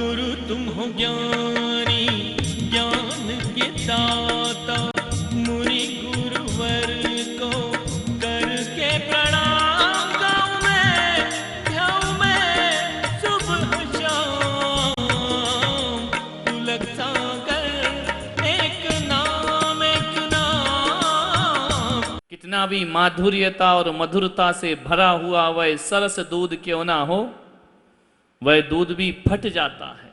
गुरु तुम हो ज्ञानी ज्ञान के दाता, मुनि गुरुवर को करके प्रणाम गाऊं मैं सुबह शाम। तुलक सागर एक नाम कितना भी माधुर्यता और मधुरता से भरा हुआ वह सरस दूध क्यों ना हो, वह दूध भी फट जाता है।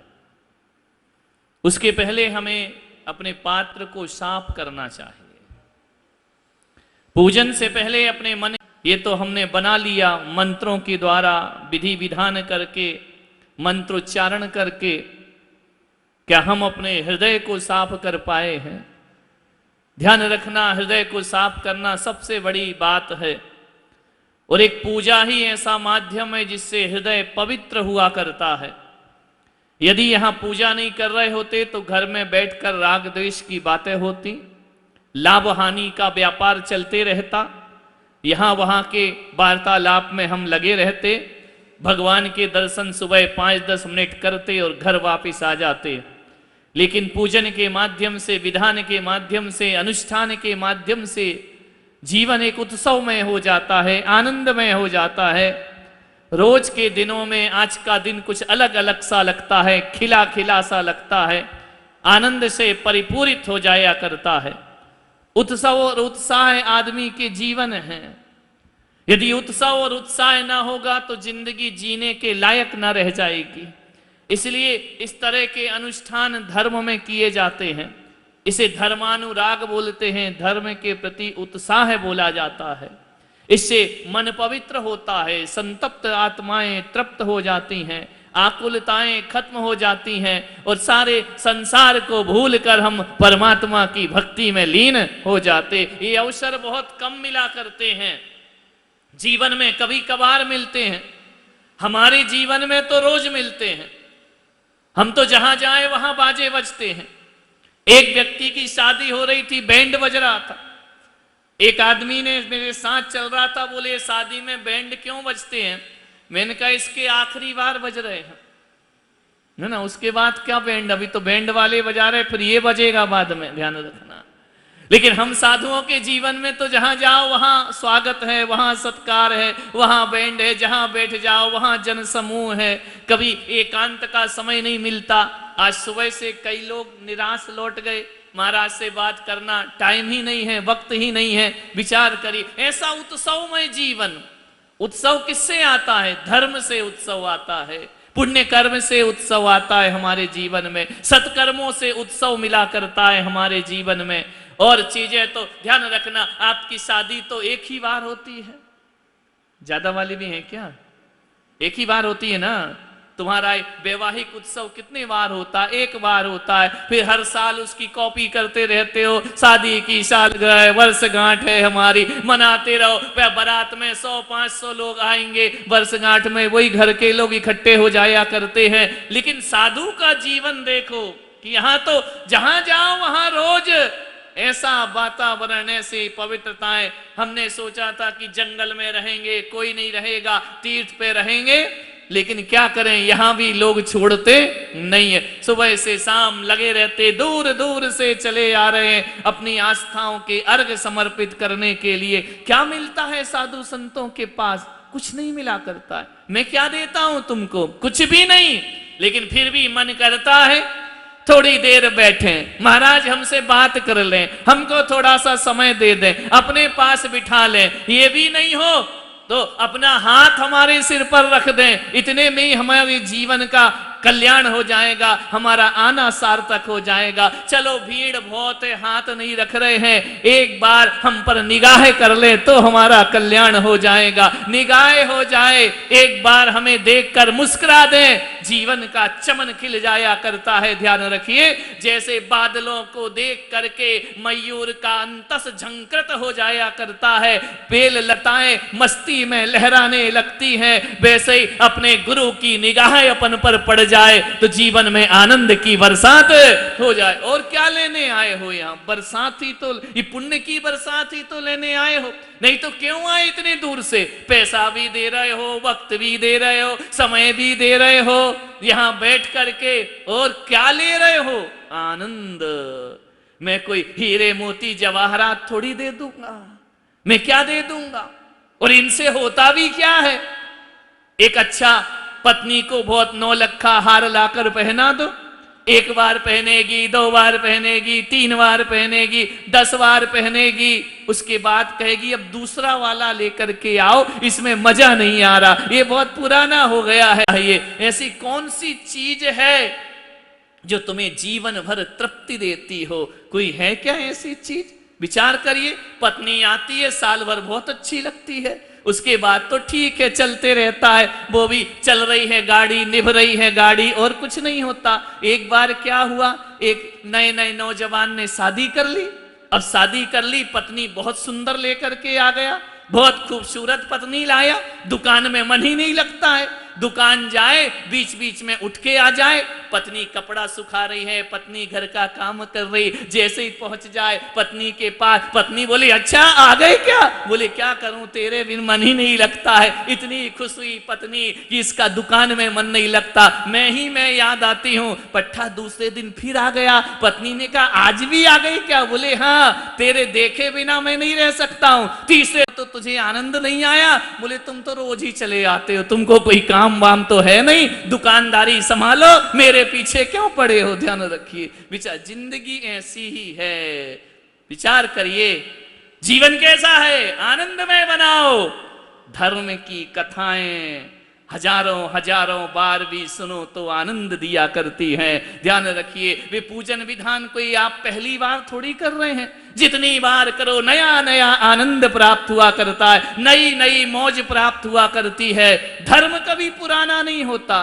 उसके पहले हमें अपने पात्र को साफ करना चाहिए। पूजन से पहले अपने मन, ये तो हमने बना लिया मंत्रों के द्वारा, विधि विधान करके, मंत्रोच्चारण करके, क्या हम अपने हृदय को साफ कर पाए हैं? ध्यान रखना, हृदय को साफ करना सबसे बड़ी बात है। और एक पूजा ही ऐसा माध्यम है जिससे हृदय पवित्र हुआ करता है। यदि यहां पूजा नहीं कर रहे होते तो घर में बैठकर राग द्वेष की बातें होती, लाभ हानि का व्यापार चलते रहता, यहां वहां के वार्तालाप में हम लगे रहते, भगवान के दर्शन सुबह 5-10 मिनट करते और घर वापिस आ जाते। लेकिन पूजन के माध्यम से, विधान के माध्यम से, अनुष्ठान के माध्यम से जीवन एक उत्सवमय हो जाता है, आनंदमय हो जाता है। रोज के दिनों में आज का दिन कुछ अलग अलग सा लगता है, खिला खिला सा लगता है, आनंद से परिपूरित हो जाया करता है। उत्सव और उत्साह आदमी के जीवन है। यदि उत्सव और उत्साह ना होगा तो जिंदगी जीने के लायक ना रह जाएगी। इसलिए इस तरह के अनुष्ठान धर्म में किए जाते हैं। इसे धर्मानुराग बोलते हैं, धर्म के प्रति उत्साह बोला जाता है। इससे मन पवित्र होता है, संतप्त आत्माएं तृप्त हो जाती हैं, आकुलताएं खत्म हो जाती हैं और सारे संसार को भूलकर हम परमात्मा की भक्ति में लीन हो जाते। ये अवसर बहुत कम मिला करते हैं, जीवन में कभी कभार मिलते हैं। हमारे जीवन में तो रोज मिलते हैं। हम तो जहां जाए वहां बाजे बजते हैं। एक व्यक्ति की शादी हो रही थी, बैंड बज रहा था। एक आदमी ने मेरे साथ चल रहा था, बोले शादी में बैंड क्यों बजते हैं? मैंने कहा इसके आखिरी बार बज रहे हैं, है ना, उसके बाद क्या बैंड, अभी तो बैंड वाले बजा रहे, फिर ये बजेगा बाद में, ध्यान रखना। लेकिन हम साधुओं के जीवन में तो जहां जाओ वहां स्वागत है, वहां सत्कार है, वहां बैंड है, जहां बैठ जाओ वहां जन समूह है। कभी एकांत का समय नहीं मिलता। आज सुबह से कई लोग निराश लौट गए, महाराज से बात करना टाइम ही नहीं है, वक्त ही नहीं है। विचार करिए, ऐसा उत्सवमय जीवन। उत्सव किससे आता है? धर्म से उत्सव आता है, पुण्य कर्म से उत्सव आता है हमारे जीवन में, सत्कर्मों से उत्सव मिला करता है हमारे जीवन में। और चीजें तो ध्यान रखना, आपकी शादी तो एक ही बार होती है, ज्यादा वाली भी है क्या? एक ही बार होती है ना। तुम्हारा वैवाहिक उत्सव कितने बार होता है? एक बार होता है। फिर हर साल उसकी कॉपी करते रहते हो। शादी की सालगिरह, वर्षगांठ है हमारी, मनाते रहो। वह बारात में 100-500 लोग आएंगे, वर्षगांठ में वही घर के लोग इकट्ठे हो जाया करते हैं। लेकिन साधु का जीवन देखो कि यहाँ तो जहां जाओ वहां रोज ऐसा वातावरण, ऐसी पवित्रताएं। हमने सोचा था कि जंगल में रहेंगे, कोई नहीं रहेगा, तीर्थ पे रहेंगे, लेकिन क्या करें, यहां भी लोग छोड़ते नहीं है। सुबह से शाम लगे रहते, दूर दूर से चले आ रहे हैं अपनी आस्थाओं के अर्घ समर्पित करने के लिए। क्या मिलता है साधु संतों के पास? कुछ नहीं मिला करता है। मैं क्या देता हूं तुमको? कुछ भी नहीं। लेकिन फिर भी मन करता है थोड़ी देर बैठे, महाराज हमसे बात कर लें, हमको थोड़ा सा समय दे दें, अपने पास बिठा लें। ये भी नहीं हो तो अपना हाथ हमारे सिर पर रख दें। इतने में ही हमारे जीवन का कल्याण हो जाएगा, हमारा आना सार्थक हो जाएगा। चलो भीड़ बहुत है, हाथ नहीं रख रहे हैं, एक बार हम पर निगाह कर ले तो हमारा कल्याण हो जाएगा। निगाह हो जाए, एक बार हमें देखकर मुस्कुरा दें, जीवन का चमन खिल जाया करता है। ध्यान रखिए, जैसे बादलों को देख करके मयूर का अंतस झंकृत हो जाया करता है, बेल लताएं मस्ती में लहराने लगती हैं, वैसे ही अपने गुरु की निगाह अपन पर पड़ जाए तो जीवन में आनंद की बरसात हो जाए। और क्या लेने आए हो यहाँ? बरसात ही तो, ये पुण्य की बरसात ही तो लेने आए हो, नहीं तो क्यों आए इतने दूर से? पैसा भी दे रहे हो, वक्त भी दे रहे हो, समय भी दे रहे हो यहाँ बैठ करके, और क्या ले रहे हो? आनंद। मैं कोई हीरे मोती जवाहरात थोड़ी दे दूंगा, मैं क्या दे दूंगा? और इनसे होता भी क्या है? एक अच्छा पत्नी को बहुत 9 लखा हार लाकर पहना दो, 1 बार पहनेगी, 2 बार पहनेगी, 3 बार पहनेगी, 10 बार पहनेगी, उसके बाद कहेगी अब दूसरा वाला लेकर के आओ, इसमें मजा नहीं आ रहा, ये बहुत पुराना हो गया है। ये ऐसी कौन सी चीज है जो तुम्हें जीवन भर तृप्ति देती हो? कोई है क्या ऐसी चीज? विचार करिए। पत्नी आती है, साल भर बहुत अच्छी लगती है, उसके बाद तो ठीक है, चलते रहता है, वो भी चल रही है गाड़ी, निभ रही है गाड़ी, और कुछ नहीं होता। एक बार क्या हुआ, एक नए नए नौजवान ने शादी कर ली। अब शादी कर ली, पत्नी बहुत सुंदर लेकर के आ गया, बहुत खूबसूरत पत्नी लाया, दुकान में मन ही नहीं लगता है, दुकान जाए बीच बीच में उठ के आ जाए, पत्नी कपड़ा सुखा रही है, पत्नी घर का काम कर रही, जैसे ही पहुंच जाए पत्नी के पास, पत्नी बोली अच्छा आ गए क्या? बोले क्या करूं, तेरे बिन मन ही नहीं लगता है। इतनी खुश हुई पत्नी कि इसका दुकान में मन नहीं लगता, मैं याद आती हूं। पट्टा दूसरे दिन फिर आ गया, पत्नी ने कहा आज भी आ गई क्या? बोले हाँ, तेरे देखे बिना मैं नहीं रह सकता हूं। तीसरे तो तुझे आनंद नहीं आया? बोले तुम तो रोज ही चले आते हो, तुमको कोई काम वाम तो है नहीं, दुकानदारी संभालो, मेरे पीछे क्यों पड़े हो? ध्यान रखिए, विचार, जिंदगी ऐसी ही है। विचार करिए, जीवन कैसा है? आनंदमय बनाओ। धर्म की कथाएं हजारों हजारों बार भी सुनो तो आनंद दिया करती हैं। ध्यान रखिए, वे पूजन विधान कोई आप पहली बार थोड़ी कर रहे हैं, जितनी बार करो नया नया आनंद प्राप्त हुआ करता है, नई नई मौज प्राप्त हुआ करती है। धर्म कभी पुराना नहीं होता।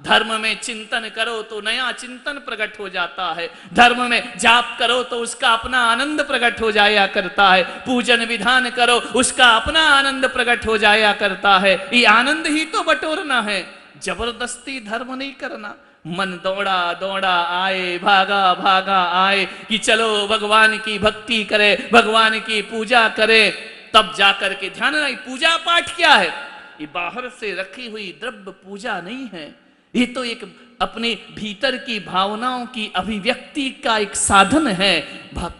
धर्म में चिंतन करो तो नया चिंतन प्रकट हो जाता है, धर्म में जाप करो तो उसका अपना आनंद प्रकट हो जाया करता है, पूजन विधान करो उसका अपना आनंद प्रकट हो जाया करता है। ये आनंद ही तो बटोरना है, जबरदस्ती धर्म नहीं करना। मन दौड़ा दौड़ा आए, भागा भागा आए कि चलो भगवान की भक्ति करे, भगवान की पूजा करे, तब जाकर के ध्यान नहीं। पूजा पाठ क्या है? ये बाहर से रखी हुई द्रव्य पूजा नहीं है, ये तो एक अपने भीतर की भावनाओं की अभिव्यक्ति का एक साधन है।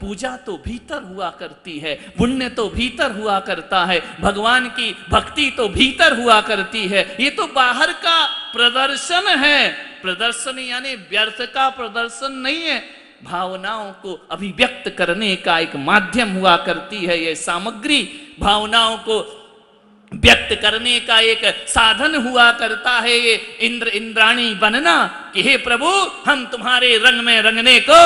पूजा तो भीतर हुआ करती है, पुण्य तो भीतर हुआ करता है, भगवान की भक्ति तो भीतर हुआ करती है। ये तो बाहर का प्रदर्शन है, प्रदर्शन यानी व्यर्थ का प्रदर्शन नहीं है, भावनाओं को अभिव्यक्त करने का एक माध्यम हुआ करती है। ये सामग्री भावनाओं को व्यक्त करने का एक साधन हुआ करता है। ये इंद्र इंद्राणी बनना कि हे प्रभु हम तुम्हारे रंग में रंगने को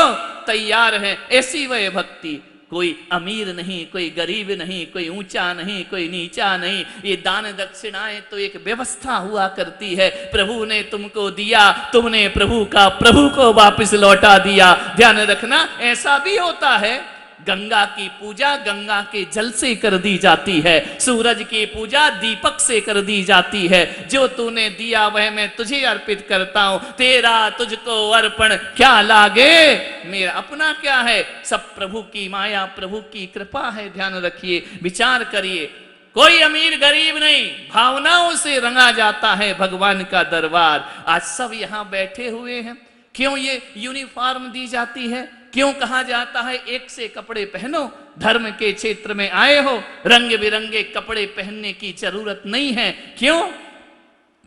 तैयार हैं, ऐसी वह भक्ति। कोई अमीर नहीं, कोई गरीब नहीं, कोई ऊंचा नहीं, कोई नीचा नहीं। ये दान दक्षिणाएं तो एक व्यवस्था हुआ करती है। प्रभु ने तुमको दिया, तुमने प्रभु का प्रभु को वापस लौटा दिया। ध्यान रखना, ऐसा भी होता है। गंगा की पूजा गंगा के जल से कर दी जाती है, सूरज की पूजा दीपक से कर दी जाती है। जो तूने दिया वह मैं तुझे अर्पित करता हूं, तेरा तुझको अर्पण क्या लागे मेरा अपना क्या है। सब प्रभु की माया, प्रभु की कृपा है। ध्यान रखिए, विचार करिए, कोई अमीर गरीब नहीं, भावनाओं से रंगा जाता है भगवान का दरबार। आज सब यहां बैठे हुए हैं, क्यों ये यूनिफॉर्म दी जाती है? क्यों कहा जाता है एक से कपड़े पहनो? धर्म के क्षेत्र में आए हो, रंग बिरंगे कपड़े पहनने की जरूरत नहीं है। क्यों?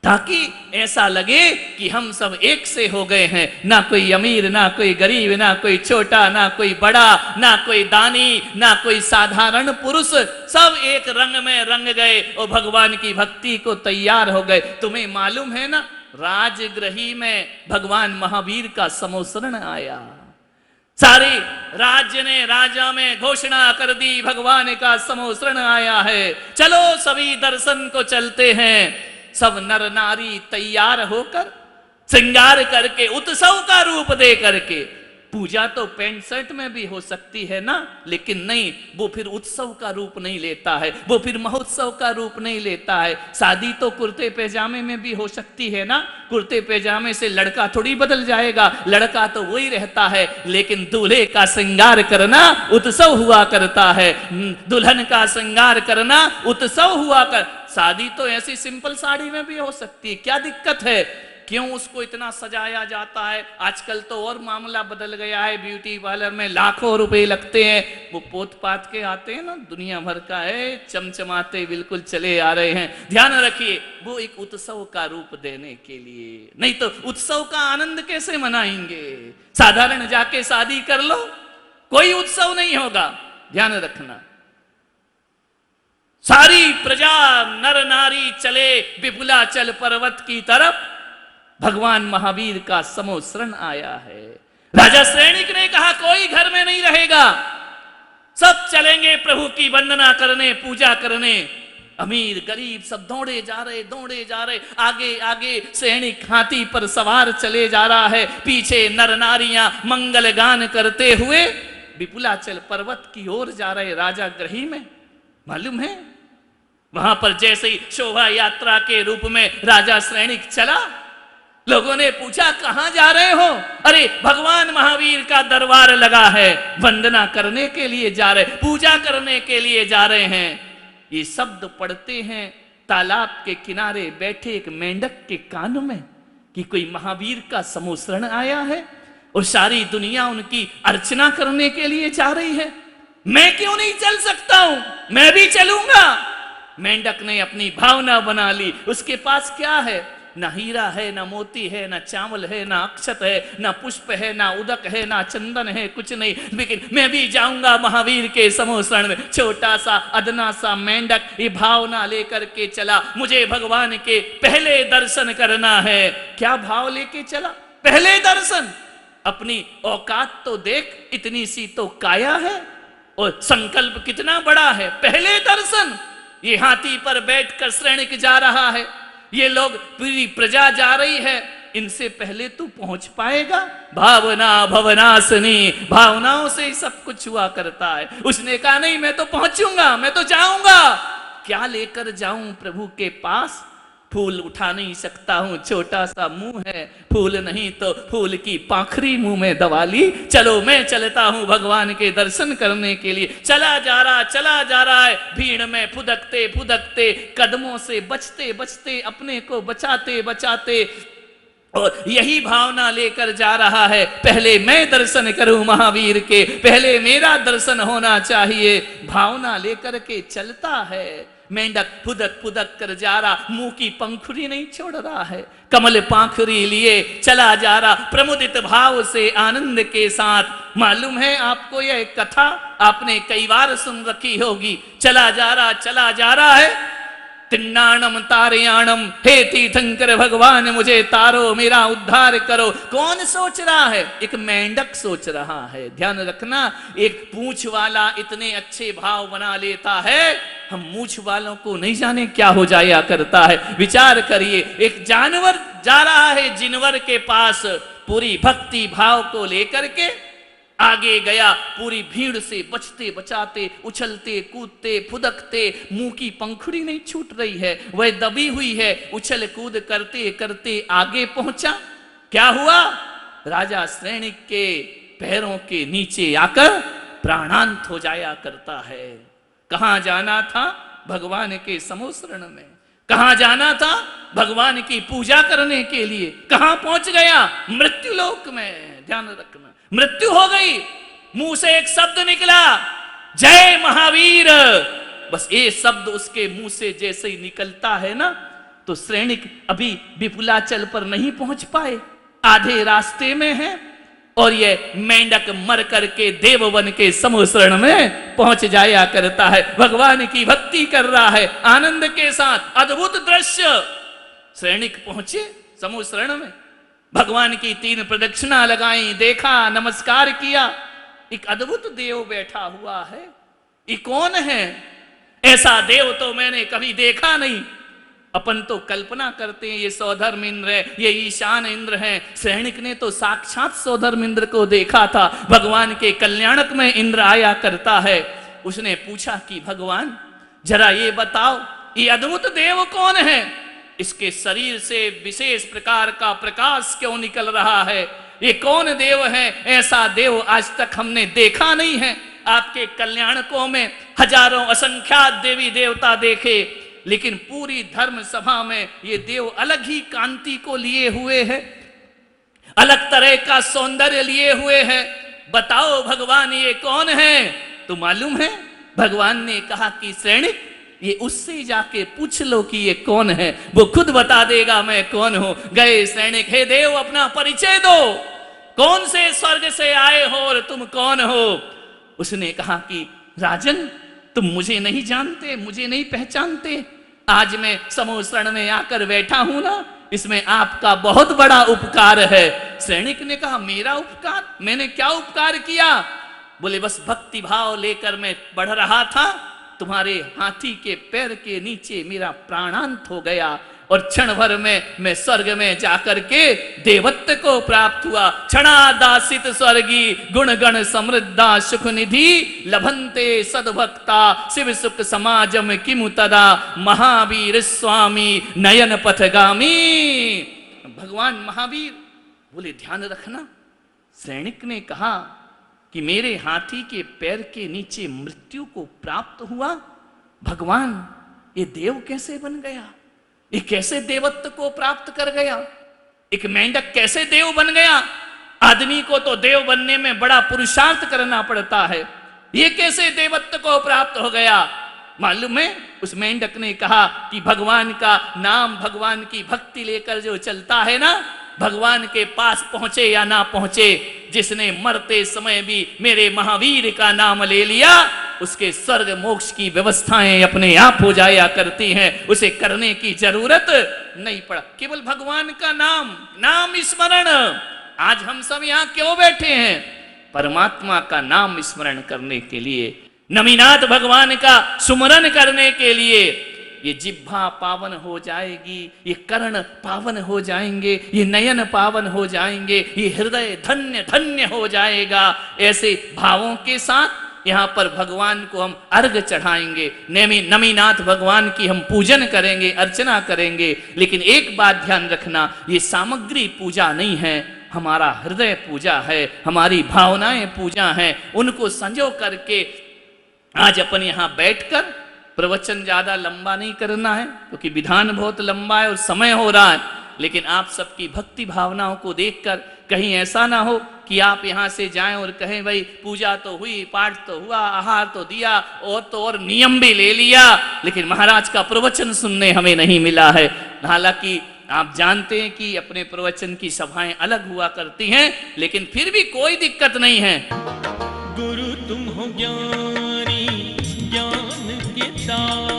ताकि ऐसा लगे कि हम सब एक से हो गए हैं, ना कोई अमीर, ना कोई गरीब, ना कोई छोटा, ना कोई बड़ा, ना कोई दानी, ना कोई साधारण पुरुष, सब एक रंग में रंग गए और भगवान की भक्ति को तैयार हो गए। तुम्हें मालूम है ना, राजगृही में भगवान महावीर का समोसरण आया, सारी राज्य ने राजा में घोषणा कर दी भगवान का समोसरण आया है, चलो सभी दर्शन को चलते हैं। सब नर नारी तैयार होकर श्रृंगार करके उत्सव का रूप दे करके पूजा तो पैंट शर्ट में भी हो सकती है ना, लेकिन नहीं, वो फिर उत्सव का रूप नहीं लेता है, वो फिर महोत्सव का रूप नहीं लेता है। शादी तो कुर्ते पैजामे में भी हो सकती है ना, कुर्ते पैजामे से लड़का थोड़ी बदल जाएगा, लड़का तो वही रहता है, लेकिन दूल्हे का श्रृंगार करना उत्सव हुआ करता है, दुल्हन का श्रृंगार करना उत्सव हुआ कर। शादी तो ऐसी सिंपल साड़ी में भी हो सकती है, क्या दिक्कत है? क्यों उसको इतना सजाया जाता है? आजकल तो और मामला बदल गया है, ब्यूटी पार्लर में लाखों रुपए लगते हैं, वो पोत पात के आते हैं ना, दुनिया भर का है, चमचमाते बिल्कुल चले आ रहे हैं। ध्यान रखिए, वो एक उत्सव का रूप देने के लिए, नहीं तो उत्सव का आनंद कैसे मनाएंगे? साधारण जाके शादी कर लो, कोई उत्सव नहीं होगा। ध्यान रखना, सारी प्रजा नर नारी चले विपुलाचल पर्वत की तरफ, भगवान महावीर का समोसरण आया है। राजा श्रेणिक ने कहा कोई घर में नहीं रहेगा, सब चलेंगे प्रभु की वंदना करने, पूजा करने। अमीर गरीब सब दौड़े जा रहे, आगे आगे सैनिक हाथी पर सवार चले जा रहा है, पीछे नर नारियां मंगल गान करते हुए विपुलाचल पर्वत की ओर जा रहे। राजा ग्रही में मालूम है, वहां पर जैसे ही शोभा यात्रा के रूप में राजा श्रेणिक चला, लोगों ने पूछा कहां जा रहे हो? अरे भगवान महावीर का दरबार लगा है, वंदना करने के लिए जा रहे, पूजा करने के लिए जा रहे हैं। ये शब्द पढ़ते हैं तालाब के किनारे बैठे एक मेंढक के कान में कि कोई महावीर का समोसरण आया है और सारी दुनिया उनकी अर्चना करने के लिए जा रही है। मैं क्यों नहीं चल सकता हूं? मैं भी चलूंगा। मेंढक ने अपनी भावना बना ली। उसके पास क्या है? ना हीरा है, ना मोती है, ना चावल है, ना अक्षत है, ना पुष्प है, ना उदक है, ना चंदन है, कुछ नहीं, लेकिन मैं भी जाऊंगा महावीर के समोसरण में। छोटा सा अदना सा मेंढक ये भावना लेकर के चला, मुझे भगवान के पहले दर्शन करना है। क्या भाव लेके चला? पहले दर्शन। अपनी औकात तो देख, इतनी सी तो काया है और संकल्प कितना बड़ा है। पहले दर्शन। ये हाथी पर बैठकर श्रेणिक जा रहा है, ये लोग पूरी प्रजा जा रही है, इनसे पहले तू पहुंच पाएगा? भावना भवनासनी, भावनाओं से ही सब कुछ हुआ करता है। उसने कहा नहीं, मैं तो पहुंचूंगा, मैं तो जाऊंगा। क्या लेकर जाऊं प्रभु के पास? फूल उठा नहीं सकता हूं, छोटा सा मुंह है, फूल नहीं तो फूल की पाखरी मुंह में दबा ली। चलो मैं चलता हूं भगवान के दर्शन करने के लिए। चला जा रहा है, भीड़ में फुदकते फुदकते, कदमों से बचते बचते, अपने को बचाते बचाते, और यही भावना लेकर जा रहा है, पहले मैं दर्शन करूं महावीर के, पहले मेरा दर्शन होना चाहिए। भावना लेकर के चलता है। मेंढक फुदक फुदक कर जा रहा, मुंह की पंखुड़ी नहीं छोड़ रहा है, कमल पाखुरी लिए चला जा रहा, प्रमुदित भाव से, आनंद के साथ। मालूम है आपको यह कथा आपने कई बार सुन रखी होगी। चला जा रहा है, तिन्नाणम तारयाणम, हे तीर्थंकर भगवान मुझे तारो, मेरा उद्धार करो। कौन सोच रहा है? एक मेंढक सोच रहा है। ध्यान रखना, एक पूंछ वाला इतने अच्छे भाव बना लेता है, हम मूछ वालों को नहीं जाने क्या हो जाया करता है। विचार करिए, एक जानवर जा रहा है जिनवर के पास, पूरी भक्ति भाव को लेकर के आगे गया, पूरी भीड़ से बचते बचाते, उछलते कूदते फुदकते, मुंह की पंखुड़ी नहीं छूट रही है, वह दबी हुई है, उछल कूद करते करते आगे पहुंचा। क्या हुआ? राजा श्रेणिक के पैरों के नीचे आकर प्राणांत हो जाया करता है। कहां जाना था? भगवान के समोसरण में। कहां जाना था? भगवान की पूजा करने के लिए। कहां पहुंच गया? मृत्यु लोक में। ध्यान रखना, मृत्यु हो गई। मुंह से एक शब्द निकला, जय महावीर। बस ये शब्द उसके मुंह से जैसे ही निकलता है ना, तो श्रेणिक अभी विपुलाचल पर नहीं पहुंच पाए, आधे रास्ते में है, और ये मेंढक मर करके देववन के समोसरण में पहुंच जाया करता है। भगवान की भक्ति कर रहा है आनंद के साथ। अद्भुत दृश्य। श्रेणिक पहुंचे समोसरण में, भगवान की 3 प्रदक्षिणा लगाई, देखा, नमस्कार किया। एक अद्भुत देव बैठा हुआ है। ये कौन है? ऐसा देव तो मैंने कभी देखा नहीं। अपन तो कल्पना करते हैं ये सौधर्म इंद्र है, ये ईशान इंद्र है। सैनिक ने तो साक्षात सौधर्म इंद्र को देखा था। भगवान के कल्याणक में इंद्र आया करता है। उसने पूछा कि भगवान जरा ये बताओ, ये अद्भुत देव कौन है? इसके शरीर से विशेष प्रकार का प्रकाश क्यों निकल रहा है? ये कौन देव है? ऐसा देव आज तक हमने देखा नहीं है। आपके कल्याणकों में हजारों असंख्यात देवी देवता देखे, लेकिन पूरी धर्म सभा में ये देव अलग ही कांति को लिए हुए है, अलग तरह का सौंदर्य लिए हुए है। बताओ भगवान ये कौन है? तो मालूम है भगवान ने कहा कि सैनिक ये उससे जाके पूछ लो कि ये कौन है, वो खुद बता देगा मैं कौन हूं। गए सैनिक, हे देव अपना परिचय दो, कौन से स्वर्ग से आए हो और तुम कौन हो? उसने कहा कि राजन तुम मुझे नहीं जानते, मुझे नहीं पहचानते। आज मैं समूह शरण में आकर बैठा हूं ना, इसमें आपका बहुत बड़ा उपकार है। सैनिक ने कहा मेरा उपकार? मैंने क्या उपकार किया? बोले बस भक्ति भाव लेकर मैं बढ़ रहा था, तुम्हारे हाथी के पैर के नीचे मेरा प्राणांत हो गया और क्षण भर में मैं स्वर्ग में जाकर के देवत्व को प्राप्त हुआ। क्षणादासित स्वर्गी गुण गण समृद्धा सुख निधि लभंते सद्भक्ता शिव सुख समाजम किमु तदा महावीर स्वामी नयन पथगामी। भगवान महावीर बोले ध्यान रखना। सैनिक ने कहा कि मेरे हाथी के पैर के नीचे मृत्यु को प्राप्त हुआ। भगवान ये देव कैसे बन गया? ये कैसे देवत्व को प्राप्त कर गया? एक मेंढक कैसे देव बन गया? आदमी को तो देव बनने में बड़ा पुरुषार्थ करना पड़ता है, ये कैसे देवत्व को प्राप्त हो गया? मालूम है उस मेंढक ने कहा कि भगवान का नाम, भगवान की भक्ति लेकर जो चलता है ना, भगवान के पास पहुंचे या ना पहुंचे, जिसने मरते समय भी मेरे महावीर का नाम ले लिया, उसके स्वर्ग मोक्ष की व्यवस्थाएं अपने आप हो जाया करती हैं, उसे करने की जरूरत नहीं पड़ा। केवल भगवान का नाम स्मरण। आज हम सब यहाँ क्यों बैठे हैं? परमात्मा का नाम स्मरण करने के लिए, नमीनाथ भगवान का सुमरन करने के लिए। ये जिह्वा पावन हो जाएगी, ये कर्ण पावन हो जाएंगे, ये नयन पावन हो जाएंगे, ये हृदय धन्य धन्य हो जाएगा। ऐसे भावों के साथ यहाँ पर भगवान को हम अर्घ चढ़ाएंगे, नमीनाथ भगवान की हम पूजन करेंगे, अर्चना करेंगे। लेकिन एक बात ध्यान रखना, ये सामग्री पूजा नहीं है, हमारा हृदय पूजा है, हमारी भावनाएं पूजा हैं। उनको संजो करके आज अपन यहाँ बैठकर, प्रवचन ज्यादा लंबा नहीं करना है क्योंकि विधान बहुत लंबा है और समय हो रहा है, लेकिन आप सबकी भक्ति भावनाओं को देखकर कहीं ऐसा ना हो कि आप यहाँ से जाएं और कहें भाई पूजा तो हुई, पाठ तो हुआ, आहार तो दिया और नियम भी ले लिया, लेकिन महाराज का प्रवचन सुनने हमें नहीं मिला है। हालांकि आप जानते हैं कि अपने प्रवचन की सभाएं अलग हुआ करती हैं, लेकिन फिर भी कोई दिक्कत नहीं है। गुरु तुम हो ज्ञानी, ज्ञान के साथ